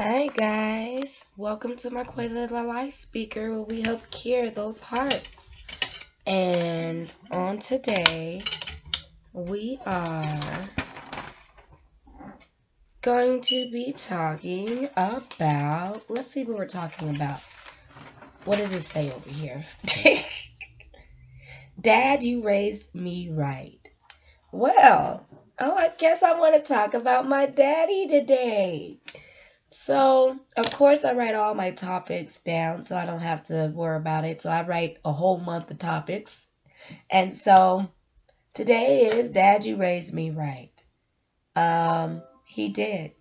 Hi guys, welcome to Marquela the Life Speaker, where we help cure those hearts. And on today, we are going to be talking about, let's see what we're talking about. What does it say over here? Dad, you raised me right. Well, I guess I want to talk about my daddy today. So, of course, I write all my topics down so I don't have to worry about it. So, I write a whole month of topics. And so, today is Dad, You Raised Me Right. He did.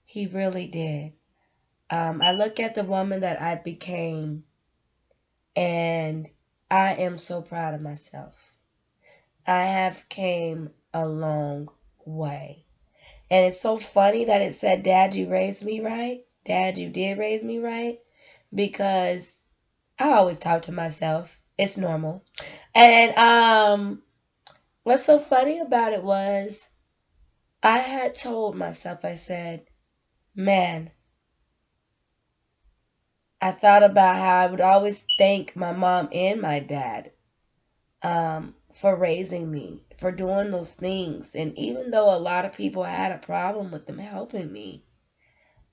He really did. I look at the woman that I became, and I am so proud of myself. I have came a long way. And it's so funny that it said, Dad, you raised me right. Dad, you did raise me right. Because I always talk to myself. It's normal. And what's so funny about it was I had told myself, I said, man, I thought about how I would always thank my mom and my dad for raising me, for doing those things. And even though a lot of people had a problem with them helping me,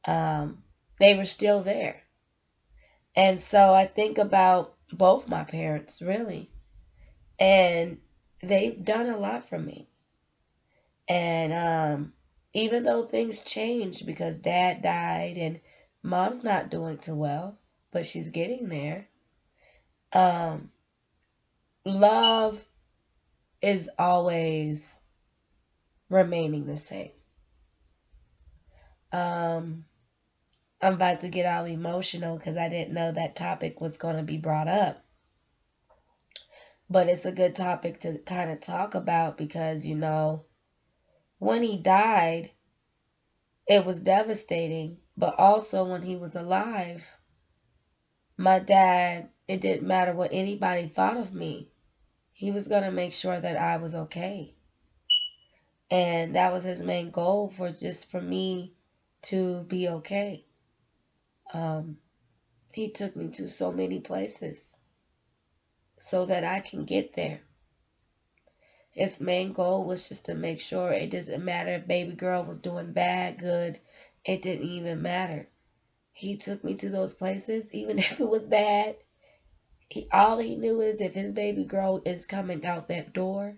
they were still there. And so I think about both my parents, really. And they've done a lot for me. And even though things changed because dad died and mom's not doing too well, but she's getting there, um, love is always remaining the same. Um, I'm about to get all emotional because I didn't know that topic was going to be brought up. But it's a good topic to kind of talk about because, when he died, it was devastating. But also when he was alive, my dad, it didn't matter what anybody thought of me. He was going to make sure that I was okay. And that was his main goal, for me to be okay. He took me to so many places so that I can get there. His main goal was just to make sure it doesn't matter if baby girl was doing bad, good. It didn't even matter. He took me to those places, even if it was bad. All he knew is if his baby girl is coming out that door,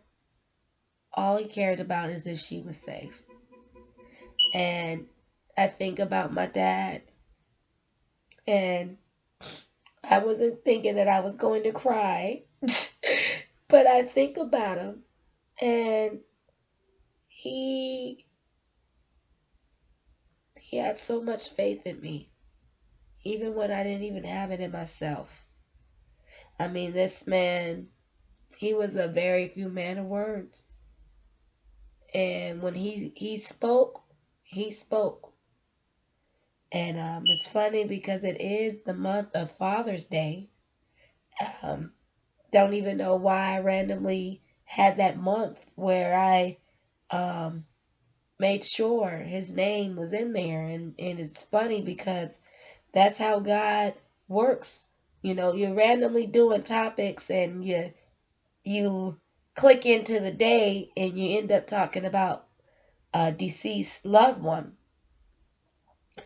all he cared about is if she was safe. And I think about my dad, and I wasn't thinking that I was going to cry, but I think about him, and he he had so much faith in me, even when I didn't even have it in myself. I mean, this man, he was a very few man of words. And when he spoke, he spoke. And it's funny because it is the month of Father's Day. Um, don't even know why I randomly had that month where I um, made sure his name was in there. And it's funny because that's how God works. You're randomly doing topics and you click into the day and you end up talking about a deceased loved one.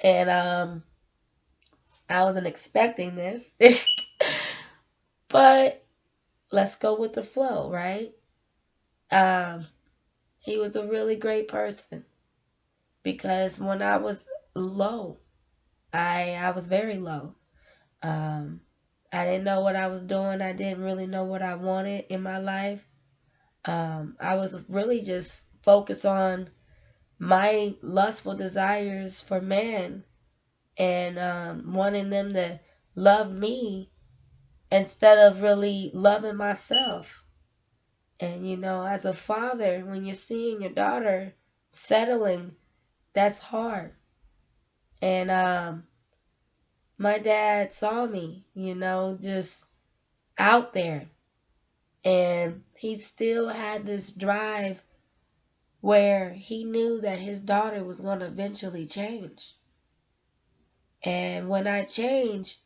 And I wasn't expecting this. But let's go with the flow, right? Um, he was a really great person because when I was low, I was very low. Um, I didn't know what I was doing. I didn't really know what I wanted in my life. I was really just focused on my lustful desires for men and wanting them to love me instead of really loving myself. And as a father, when you're seeing your daughter settling, that's hard. And my dad saw me, just out there. And he still had this drive where he knew that his daughter was going to eventually change. And when I changed,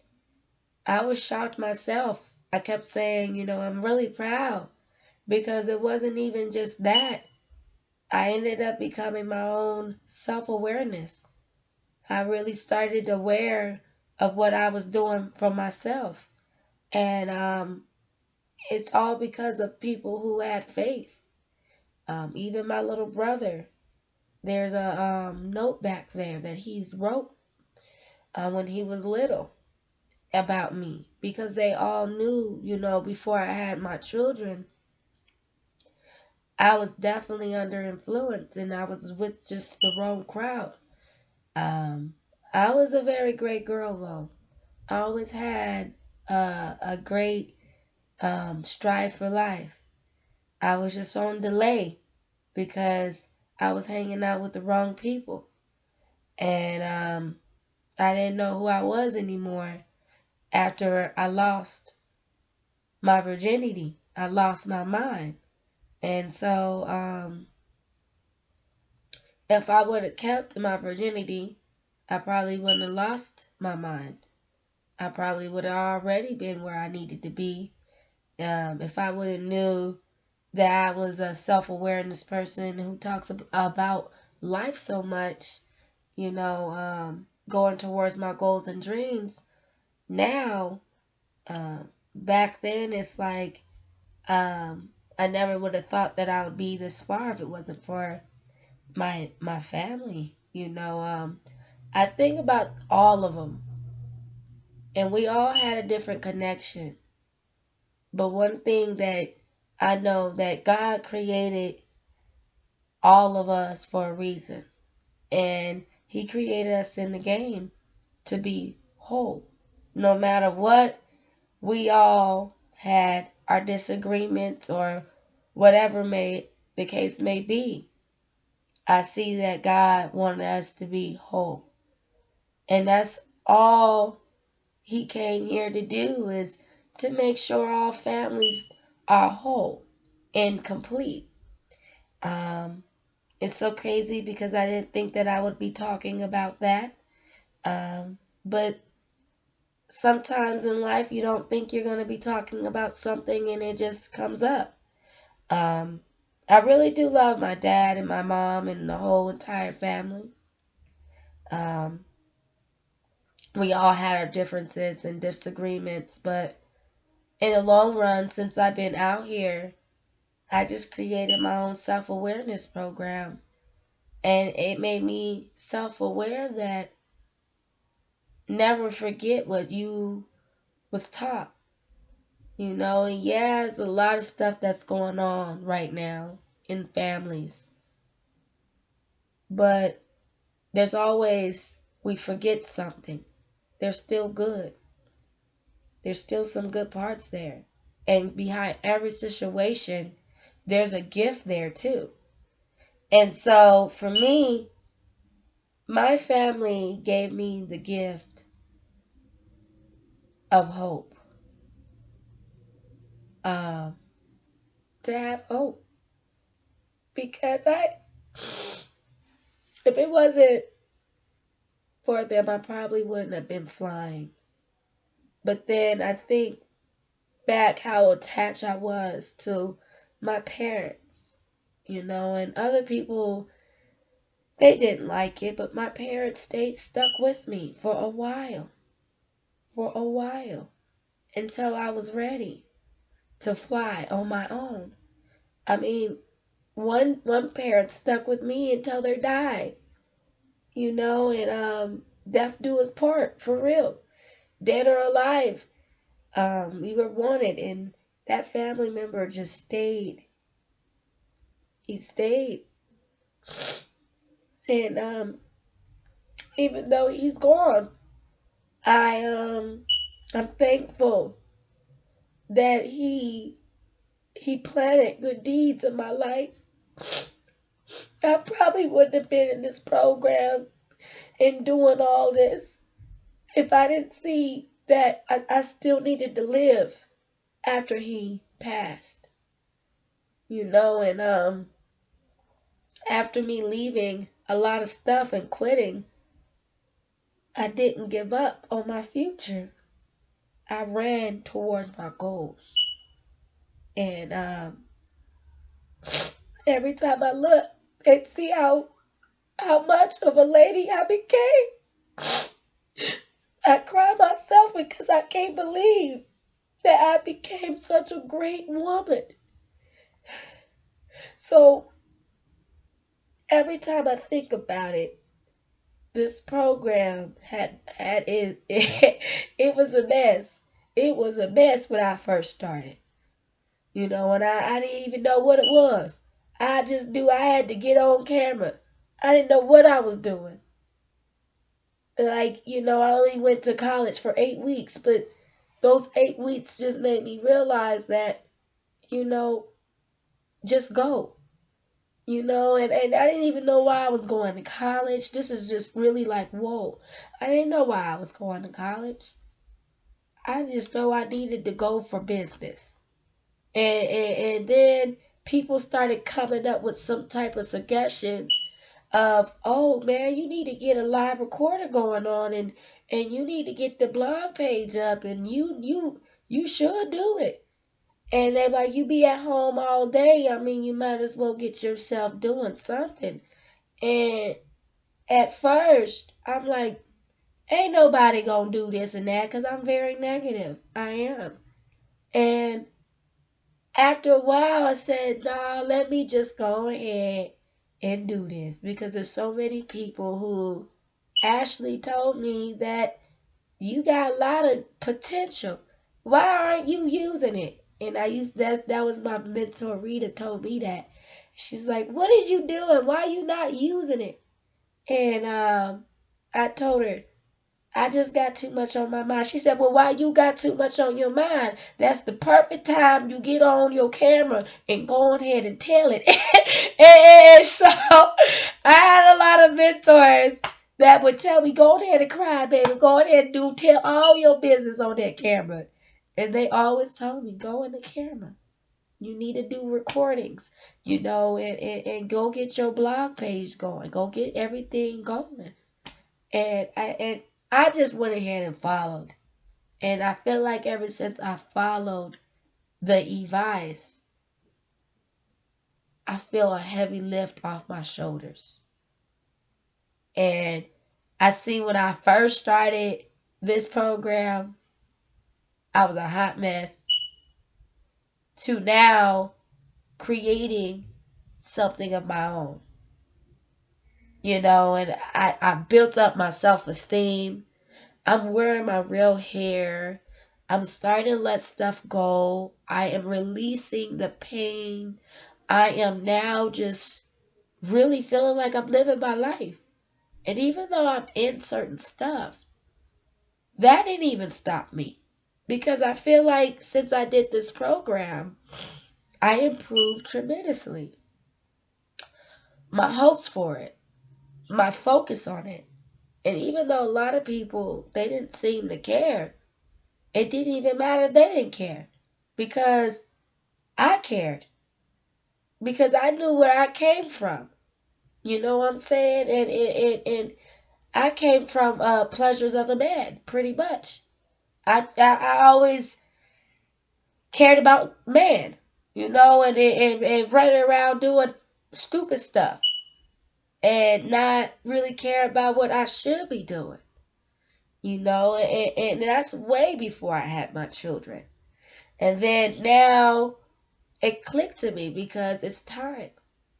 I was shocked myself. I kept saying, I'm really proud because it wasn't even just that. I ended up becoming my own self-awareness. I really started aware of what I was doing for myself. And it's all because of people who had faith. Even my little brother, there's a note back there that he's wrote when he was little about me because they all knew, before I had my children, I was definitely under influence and I was with just the wrong crowd. Um, I was a very great girl though. I always had a great strive for life. I was just on delay because I was hanging out with the wrong people. And I didn't know who I was anymore after I lost my virginity. I lost my mind. And so if I would have kept my virginity, I probably wouldn't have lost my mind. I probably would have already been where I needed to be. If I would have knew that I was a self-awareness person who talks about life so much, going towards my goals and dreams. Now, back then, it's like I never would have thought that I would be this far if it wasn't for my family. I think about all of them, and we all had a different connection. But one thing that I know that God created all of us for a reason, and He created us in the game to be whole. No matter what, we all had our disagreements or whatever the case may be. I see that God wanted us to be whole. And that's all He came here to do, is to make sure all families are whole and complete. Um, it's so crazy because I didn't think that I would be talking about that. But sometimes in life you don't think you're going to be talking about something and it just comes up. Um, I really do love my dad and my mom and the whole entire family. Um, we all had our differences and disagreements, but in the long run, since I've been out here, I just created my own self-awareness program. And it made me self-aware that never forget what you was taught. And yeah, there's a lot of stuff that's going on right now in families. But there's always, we forget something. They're still good. There's still some good parts there. And behind every situation, there's a gift there too. And so for me, my family gave me the gift of hope. Um, to have hope. Because if it wasn't for them, I probably wouldn't have been flying. But then I think back how attached I was to my parents, and other people, they didn't like it, but my parents stayed stuck with me for a while, until I was ready to fly on my own. I mean, one parent stuck with me until they died, and death do us part, for real, dead or alive. We were wanted, and that family member just stayed. He stayed, and even though he's gone, I'm thankful that he planted good deeds in my life. I probably wouldn't have been in this program and doing all this if I didn't see that I still needed to live after he passed. And after me leaving a lot of stuff and quitting, I didn't give up on my future. I ran towards my goals. And every time I look and see how much of a lady I became, I cry myself because I can't believe that I became such a great woman. So every time I think about it, this program had it was a mess. It was a mess when I first started. And I didn't even know what it was. I just knew I had to get on camera. I didn't know what I was doing. Like, I only went to college for 8 weeks, but those 8 weeks just made me realize that, you know, just go. And I didn't even know why I was going to college. This is just really like, whoa. I didn't know why I was going to college. I just know I needed to go for business. And then people started coming up with some type of suggestion of, oh man, you need to get a live recorder going on, and you need to get the blog page up, and you should do it. And they're like, you be at home all day. I mean, you might as well get yourself doing something. And at first, I'm like, ain't nobody gonna do this and that, because I'm very negative. I am. And after a while, I said, nah, let me just go ahead and do this, because there's so many people who actually told me that you got a lot of potential. Why aren't you using it? And that was my mentor Rita told me that. She's like, what is you doing? Why are you not using it? And I told her, I just got too much on my mind. She said, well, why you got too much on your mind? That's the perfect time you get on your camera and go ahead and tell it. And so I had a lot of mentors that would tell me, go ahead and cry, baby. Go ahead and tell all your business on that camera. And they always told me, go in the camera. You need to do recordings, and go get your blog page going. Go get everything going. And I just went ahead and followed. And I feel like ever since I followed the advice, I feel a heavy lift off my shoulders. And I see when I first started this program, I was a hot mess, to now creating something of my own. And I built up my self-esteem. I'm wearing my real hair. I'm starting to let stuff go. I am releasing the pain. I am now just really feeling like I'm living my life. And even though I'm in certain stuff, that didn't even stop me. Because I feel like since I did this program, I improved tremendously. My hopes for it, my focus on it. And even though a lot of people, they didn't seem to care, it didn't even matter. They didn't care because I cared, because I knew where I came from. You know what I'm saying? And I came from pleasures of the man, pretty much. I always cared about man, and running around doing stupid stuff and not really care about what I should be doing. And that's way before I had my children. And then now it clicked to me because it's time.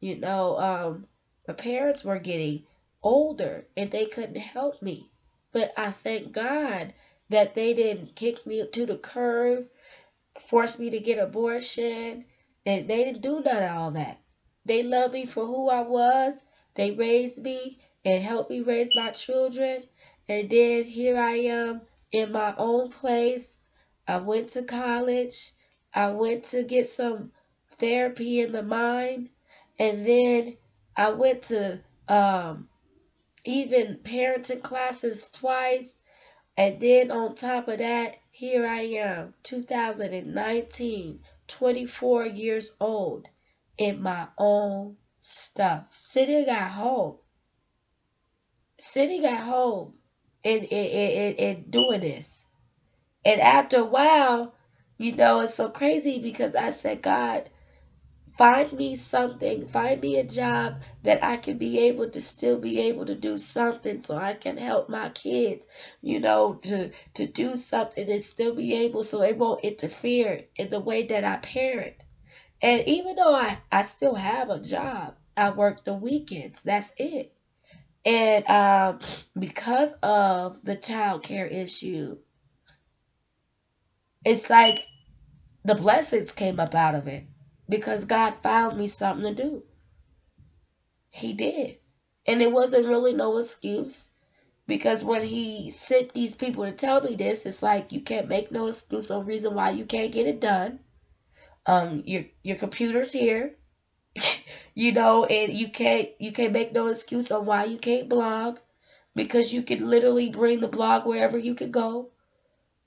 My parents were getting older and they couldn't help me. But I thank God that they didn't kick me to the curb, force me to get abortion, and they didn't do none of all that. They loved me for who I was. They raised me and helped me raise my children. And then here I am in my own place. I went to college. I went to get some therapy in the mind. And then I went to even parenting classes twice. And then on top of that, here I am, 2019, 24 years old, in my own stuff, sitting at home, in doing this. And after a while, it's so crazy because I said, God, find me something, find me a job that I can be able to still be able to do something so I can help my kids, to do something and still be able so it won't interfere in the way that I parent. And even though I still have a job, I work the weekends. That's it. And because of the child care issue, it's like the blessings came up out of it because God found me something to do. He did. And it wasn't really no excuse because when he sent these people to tell me this, it's like you can't make no excuse or reason why you can't get it done. Your computer's here, and you can't make no excuse on why you can't blog because you can literally bring the blog wherever you can go.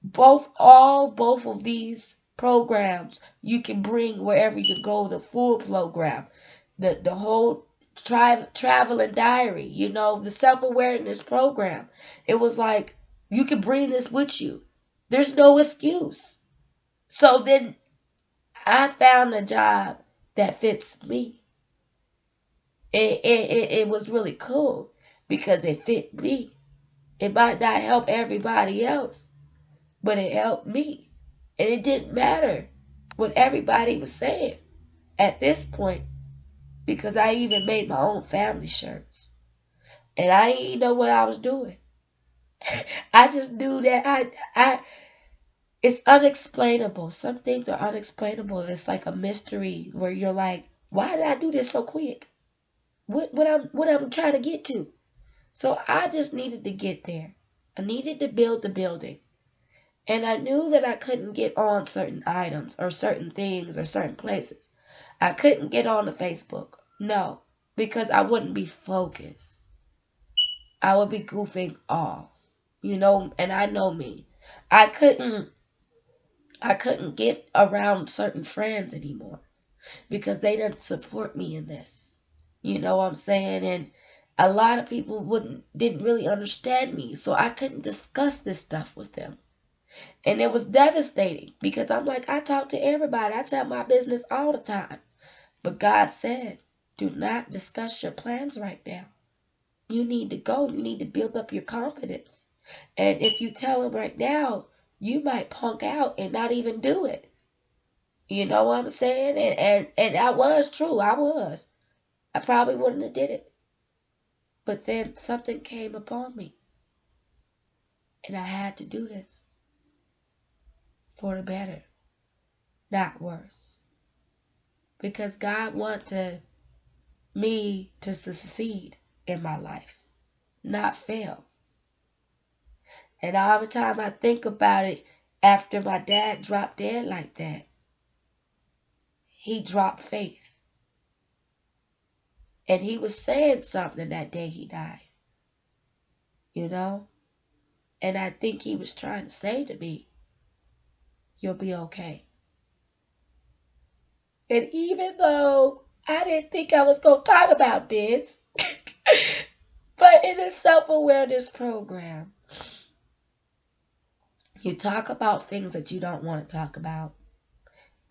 Both of these programs you can bring wherever you go, the full program, the whole traveling diary, the self-awareness program. It was like you can bring this with you. There's no excuse. So then I found a job that fits me. It was really cool because it fit me. It might not help everybody else, but it helped me. And it didn't matter what everybody was saying at this point because I even made my own family shirts. And I didn't know what I was doing. I just knew that it's unexplainable. Some things are unexplainable. It's like a mystery where you're like, why did I do this so quick? What I'm trying to get to? So I just needed to get there. I needed to build the building. And I knew that I couldn't get on certain items or certain things or certain places. I couldn't get on the Facebook. No, because I wouldn't be focused. I would be goofing off. And I know me. I couldn't get around certain friends anymore because they didn't support me in this. You know what I'm saying? And a lot of people didn't really understand me, so I couldn't discuss this stuff with them. And it was devastating because I'm like, I talk to everybody. I tell my business all the time. But God said, do not discuss your plans right now. You need to go. You need to build up your confidence. And if you tell him right now, you might punk out and not even do it. You know what I'm saying? And that was true. I was. I probably wouldn't have did it. But then something came upon me. And I had to do this for the better, not worse. Because God wanted me to succeed in my life, not fail. And all the time I think about it, after my dad dropped dead like that, he dropped faith. And he was saying something that day he died, you know? And I think he was trying to say to me, you'll be okay. And even though I didn't think I was going to talk about this, but in a self-awareness program, you talk about things that you don't want to talk about.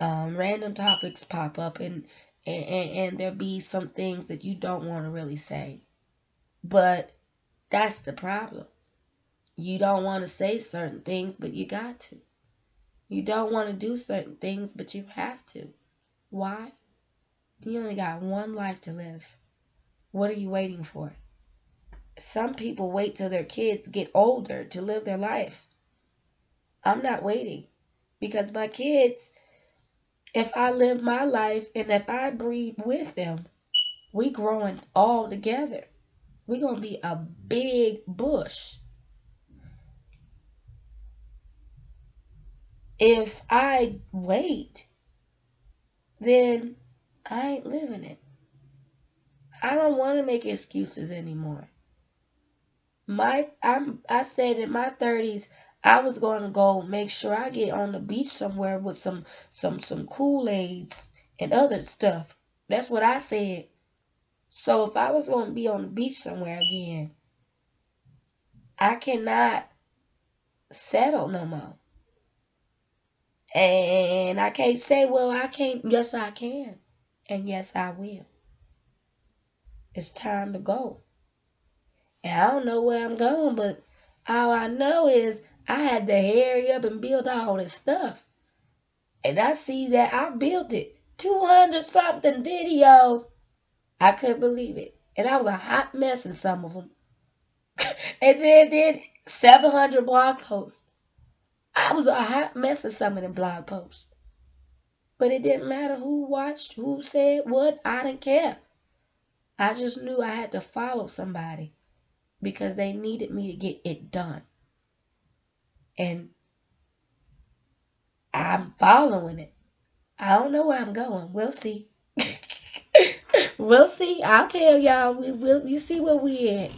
Random topics pop up and there be some things that you don't want to really say. But that's the problem. You don't want to say certain things, but you got to. You don't want to do certain things, but you have to. Why? You only got one life to live. What are you waiting for? Some people wait till their kids get older to live their life. I'm not waiting because my kids, if I live my life and if I breathe with them, we growing all together. We're going to be a big bush. If I wait, then I ain't living it. I don't want to make excuses anymore. I said in my 30s I was going to go make sure I get on the beach somewhere with some Kool-Aids and other stuff. That's what I said. So if I was going to be on the beach somewhere again, I cannot settle no more. And I can't say, well, I can't. Yes, I can. And yes, I will. It's time to go. And I don't know where I'm going, but all I know is I had to hurry up and build all this stuff. And I see that I built it. 200 something videos. I couldn't believe it. And I was a hot mess in some of them. And then did 700 blog posts. I was a hot mess in some of them blog posts. But it didn't matter who watched, who said what. I didn't care. I just knew I had to follow somebody because they needed me to get it done. And I'm following it. I don't know where I'm going. We'll see. We'll see. I'll tell y'all. We see where we at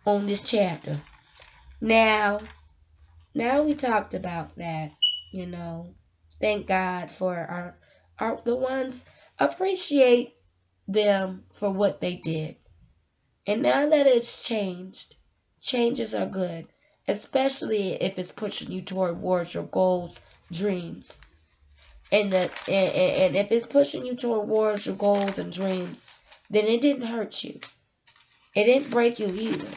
on this chapter. Now we talked about that. Thank God for our the ones. Appreciate them for what they did. And now that it's changed, changes are good, especially if it's pushing you towards your goals, dreams. And if it's pushing you towards your goals and dreams, then it didn't hurt you. It didn't break you either.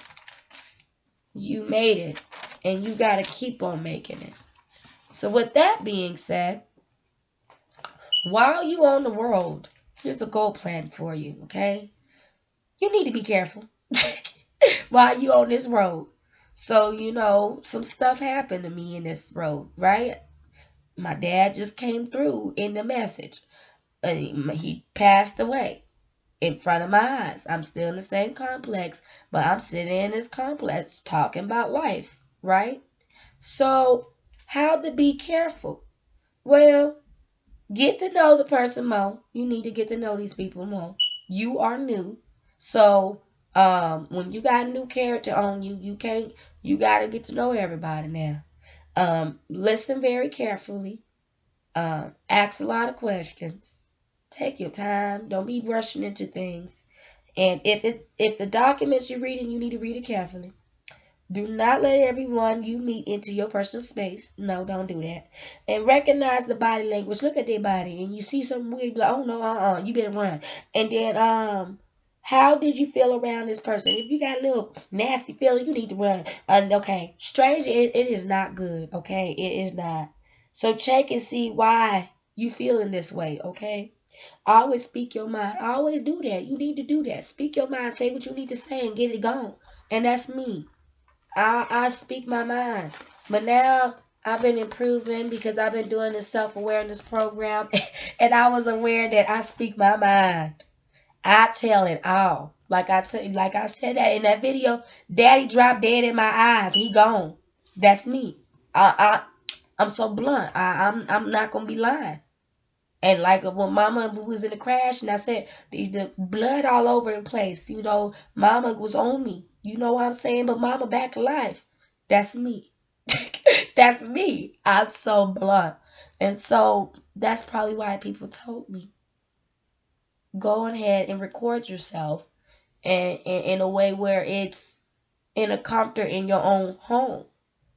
You made it, and you got to keep on making it. So with that being said, while you on the road, here's a goal plan for you, okay? You need to be careful while you on this road. So, some stuff happened to me in this road, right? My dad just came through in the message. He passed away in front of my eyes. I'm still in the same complex, but I'm sitting in this complex talking about life, right? So, how to be careful? Well, get to know the person more. You need to get to know these people more. You are new. So, when you got a new character on you, you got to get to know everybody now. Listen very carefully. Ask a lot of questions. Take your time. Don't be rushing into things. And if the documents you're reading, you need to read it carefully. Do not let everyone you meet into your personal space. No, don't do that. And recognize the body language. Look at their body, and you see something weird, like, oh no, you better run. And then, how did you feel around this person? If you got a little nasty feeling, you need to run. Okay, stranger, it is not good. Okay, it is not. So check and see why you feeling this way. Okay. Always speak your mind. Always do that. You need to do that. Speak your mind. Say what you need to say and get it gone. And that's me. I speak my mind. But now I've been improving because I've been doing this self-awareness program and I was aware that I speak my mind. I tell it all. Like I said that in that video, Daddy dropped dead in my eyes. He gone. That's me. I'm so blunt. I'm not gonna be lying. And like when Mama was in the crash, and I said the blood all over the place. Mama was on me. You know what I'm saying? But Mama back to life. That's me. That's me. I'm so blunt. And so that's probably why people told me, go ahead and record yourself and in a way where it's in a comfort in your own home.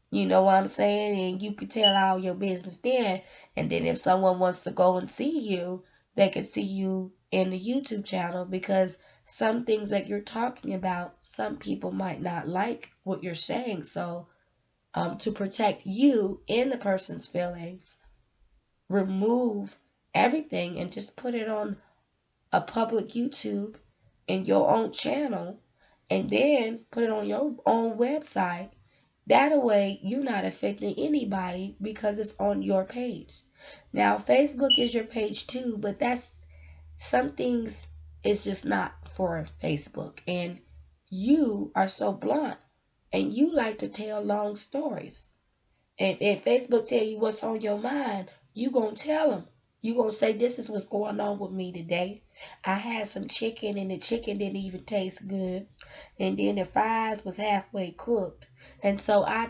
You know what I'm saying? And you could tell all your business there. And then if someone wants to go and see you, they can see you in the YouTube channel, because some things that you're talking about, some people might not like what you're saying. So to protect you and the person's feelings, remove everything and just put it on a public YouTube in your own channel, and then put it on your own website. That way, you're not affecting anybody because it's on your page. Now, Facebook is your page too, but some things is just not for Facebook. And you are so blunt, and you like to tell long stories. If Facebook tell you what's on your mind, you gonna tell them. You gonna say, this is what's going on with me today. I had some chicken and the chicken didn't even taste good. And then the fries was halfway cooked. And so I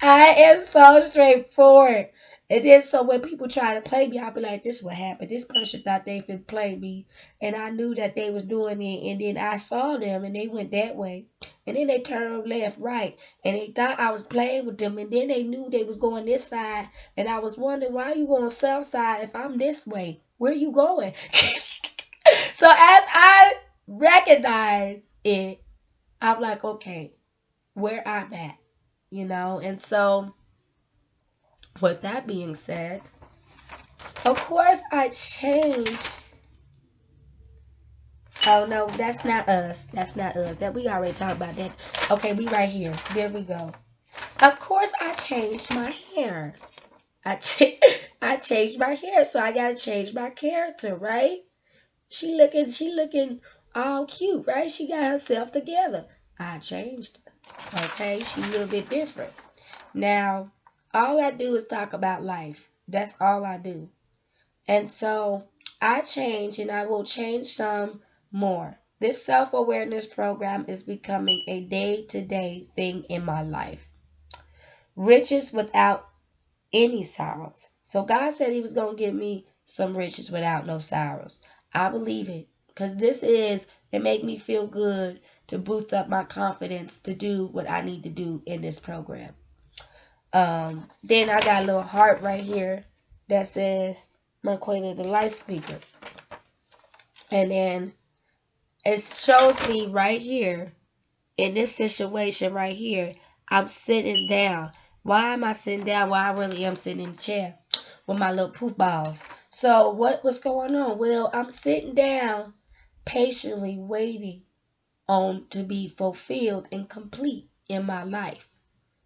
am so straightforward. And then so when people try to play me, I'll be like, this what happened. This person thought they could play me. And I knew that they was doing it. And then I saw them and they went that way. And then they turned left, right. And they thought I was playing with them. And then they knew they was going this side. And I was wondering, why you going south side if I'm this way? Where you going? So as I recognize it, I'm like, okay, where I'm at, And so with that being said, of course I changed. Oh no, that's not us. That's not us. That we already talked about that. Okay, we right here. There we go. Of course I changed my hair. I changed my hair, so I gotta change my character, right? She looking all cute, right? She got herself together. I changed her. Okay, she a little bit different. Now, all I do is talk about life. That's all I do. And so I change and I will change some more. This self-awareness program is becoming a day-to-day thing in my life. Riches without any sorrows. So God said he was going to give me some riches without no sorrows. I believe it because it make me feel good to boost up my confidence to do what I need to do in this program. Then I got a little heart right here that says Marquela the light speaker. And then it shows me right here in this situation right here, I'm sitting down. Why am I sitting down? Well, I really am sitting in the chair with my little poof balls. So what was going on? Well, I'm sitting down patiently waiting on to be fulfilled and complete in my life.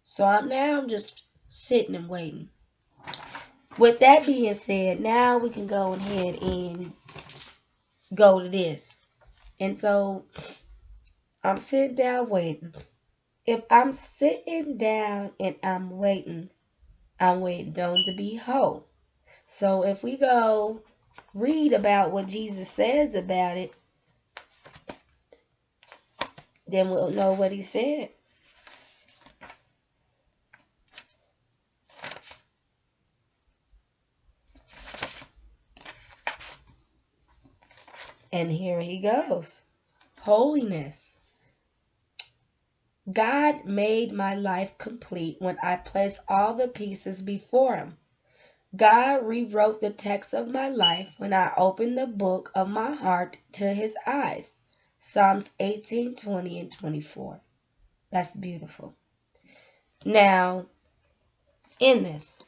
So I'm just sitting and waiting. With that being said, now we can go ahead and go to this. And so I'm sitting down waiting. If I'm sitting down and I'm waiting on to be whole. So if we go read about what Jesus says about it, then we'll know what he said. And here he goes. Holiness. God made my life complete when I placed all the pieces before him. God rewrote the text of my life when I opened the book of my heart to his eyes. Psalms 18, 20, and 24. That's beautiful. Now, in this,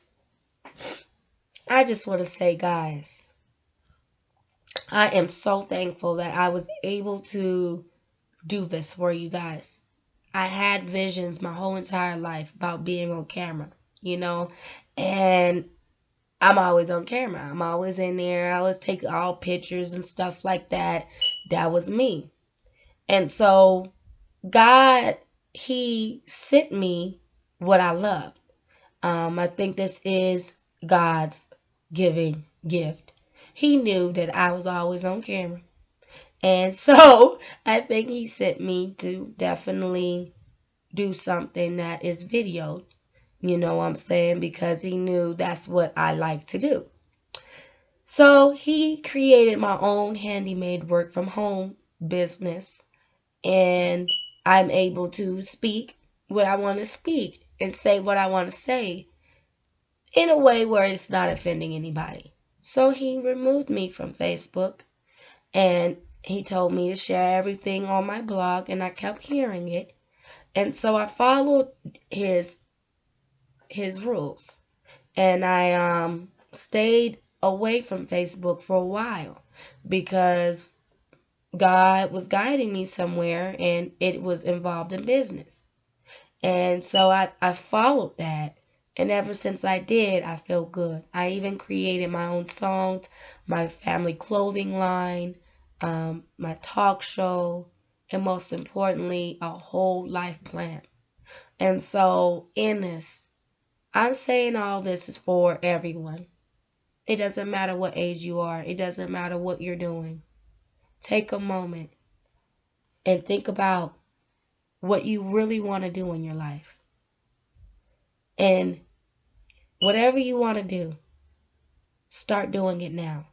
I just want to say, guys, I am so thankful that I was able to do this for you guys. I had visions my whole entire life about being on camera, and I'm always on camera. I'm always in there. I always take all pictures and stuff like that. That was me. And so God, he sent me what I love. I think this is God's giving gift. He knew that I was always on camera. And so I think he sent me to definitely do something that is videoed. You know what I'm saying? Because he knew that's what I like to do. So he created my own handmade work from home business. And I'm able to speak what I want to speak and say what I want to say in a way where it's not offending anybody. So he removed me from Facebook and he told me to share everything on my blog, and I kept hearing it. And so I followed his rules, and I stayed away from Facebook for a while because God was guiding me somewhere and it was involved in business. And so I followed that. And ever since I did, I feel good. I even created my own songs, my family clothing line, my talk show, and most importantly, a whole life plan. And so in this, I'm saying all this is for everyone. It doesn't matter what age you are. It doesn't matter what you're doing. Take a moment and think about what you really want to do in your life. And Whatever you want to do, start doing it now.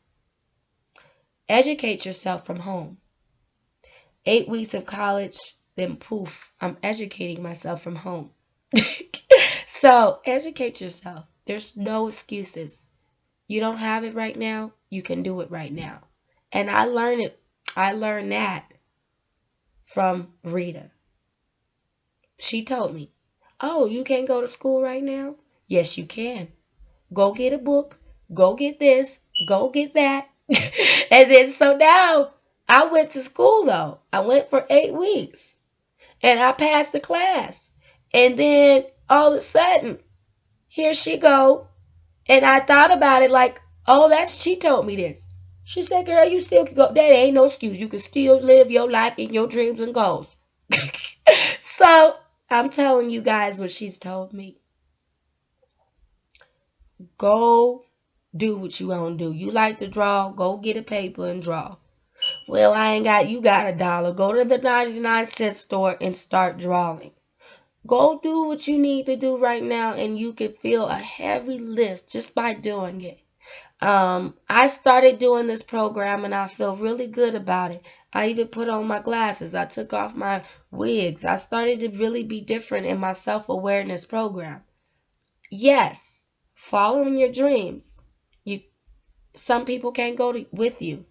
Educate yourself from home. 8 weeks of college, then poof, I'm educating myself from home. So educate yourself. There's no excuses. You don't have it right now, you can do it right now. And I learned that from Rita. She told me, "Oh, you can't go to school right now?" Yes, you can. Go get a book, go get this, go get that. And then so now I went to school though. I went for 8 weeks and I passed the class. And then all of a sudden, here she go. And I thought about it like, oh, she told me this. She said, girl, you still can go. That ain't no excuse. You can still live your life in your dreams and goals. So I'm telling you guys what she's told me. Go do what you want to do. You like to draw, go get a paper and draw. Well, you got $1. Go to the 99-cent store and start drawing. Go do what you need to do right now, and you can feel a heavy lift just by doing it. I started doing this program and I feel really good about it. I even put on my glasses. I took off my wigs. I started to really be different in my self-awareness program. Yes, following your dreams. Some people can't go with you.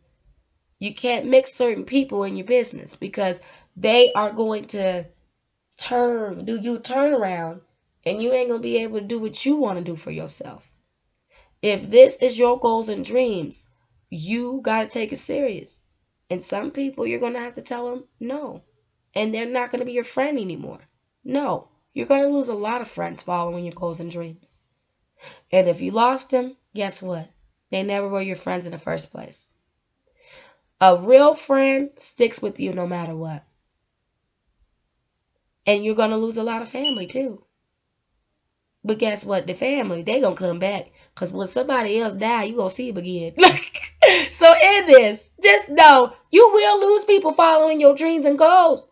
You can't mix certain people in your business because they are going to turn around, and you ain't going to be able to do what you want to do for yourself. If this is your goals and dreams, you got to take it serious. And some people, you're going to have to tell them no. And they're not going to be your friend anymore. No, you're going to lose a lot of friends following your goals and dreams. And if you lost them, guess what? They never were your friends in the first place. A real friend sticks with you no matter what. And you're going to lose a lot of family too. But guess what? The family, they going to come back. Because when somebody else die, you going to see them again. So in this, just know you will lose people following your dreams and goals.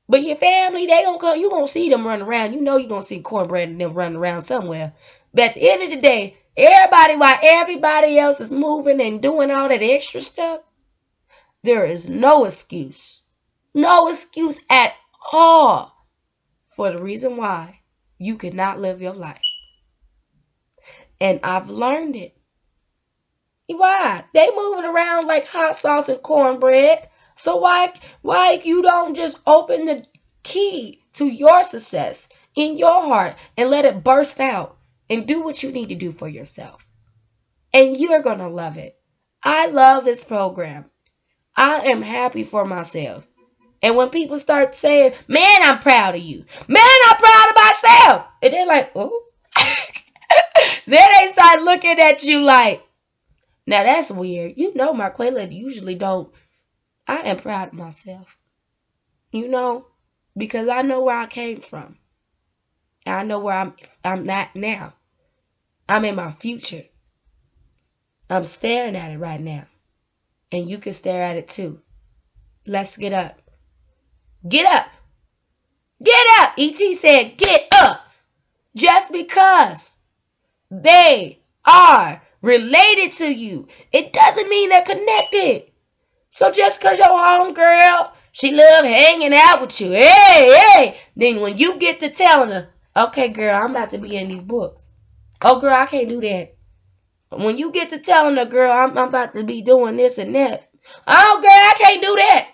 But your family, they going to come. You going to see them running around. You know you're going to see Cornbread and them running around somewhere. But at the end of the day, while everybody else is moving and doing all that extra stuff, there is no excuse. No excuse at all for the reason why you cannot live your life. And I've learned it. Why? They moving around like hot sauce and cornbread. So why you don't just open the key to your success in your heart and let it burst out and do what you need to do for yourself? And you're going to love it. I love this program. I am happy for myself. And when people start saying, man, I'm proud of you. Man, I'm proud of myself. And they're like, oh. Then they start looking at you like, now that's weird. You know Marquela usually don't. I am proud of myself. You know, because I know where I came from. And I know where I'm not now. I'm in my future. I'm staring at it right now. And you can stare at it too. Let's get up. Get up. Get up. E.T. said, get up. Just because they are related to you, it doesn't mean they're connected. So just because your homegirl, she love hanging out with you, hey, then when you get to telling her, okay, girl, I'm about to be in these books. Oh, girl, I can't do that. When you get to telling her, girl, I'm about to be doing this and that. Oh, girl, I can't do that.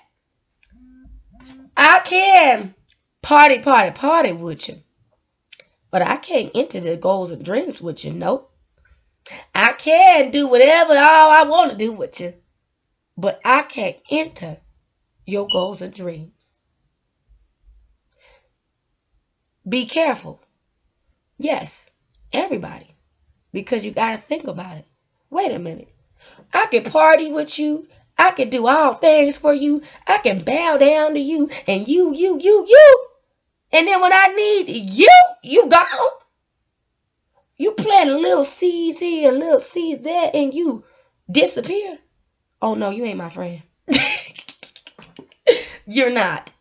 I can party with you. But I can't enter the goals and dreams with you, nope. I can do whatever all I want to do with you. But I can't enter your goals and dreams. Be careful. Yes, everybody. Because you got to think about it. Wait a minute. I can party with you. I can do all things for you. I can bow down to you. And you. And then when I need you gone. You plant little seeds here, little seeds there, and you disappear. Oh, no, you ain't my friend. You're not.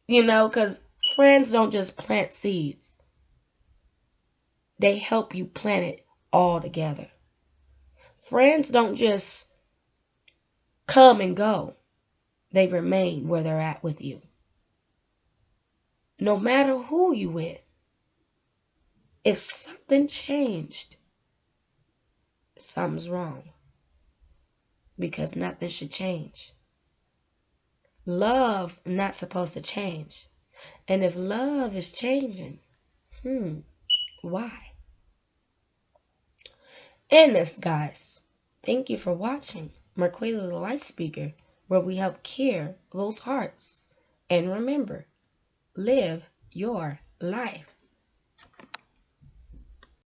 You know, because friends don't just plant seeds. They help you plan it all together. Friends don't just come and go. They remain where they're at with you. No matter who you with, if something changed, something's wrong. Because nothing should change. Love not supposed to change. And if love is changing, why? And this, guys, thank you for watching Marquela the Light Speaker, where we help cure those hearts. And remember, live your life.